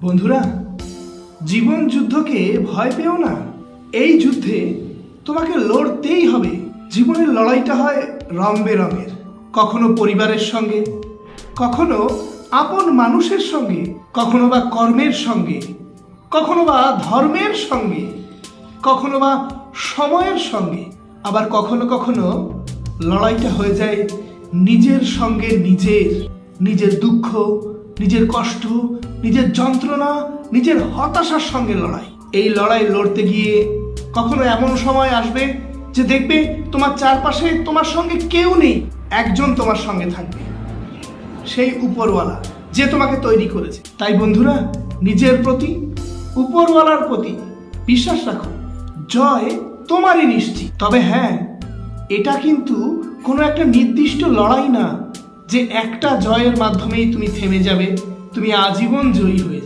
বন্ধুরা, জীবন যুদ্ধকে ভয় পেও না। এই যুদ্ধে তোমাকে লড়তেই হবে। জীবনের লড়াইটা হয় রং বেরঙের, কখনো পরিবারের সঙ্গে, কখনো আপন মানুষের সঙ্গে, কখনো বা কর্মের সঙ্গে, কখনো বা ধর্মের সঙ্গে, কখনো বা সময়ের সঙ্গে, আবার কখনো কখনো লড়াইটা হয়ে যায় নিজের সঙ্গে। নিজের দুঃখ, নিজের কষ্ট, নিজের যন্ত্রণা, নিজের হতাশার সঙ্গে লড়াই। এই লড়াই লড়তে গিয়ে কখনো এমন সময় আসবে যে দেখবে তোমার চারপাশে তোমার সঙ্গে কেউ নেই, একজন তোমার সঙ্গে থাকবে, সেই উপরওয়ালা যে তোমাকে তৈরি করেছে। তাই বন্ধুরা, নিজের প্রতি, উপরওয়ালার প্রতি বিশ্বাস রাখো, জয় তোমারই নিশ্চিত। তবে হ্যাঁ, এটা কিন্তু কোনো একটা নির্দিষ্ট লড়াই না যে একটা জয়ের মাধ্যমেই তুমি থেমে যাবে, তুমি আজীবন জয়ী হয়ে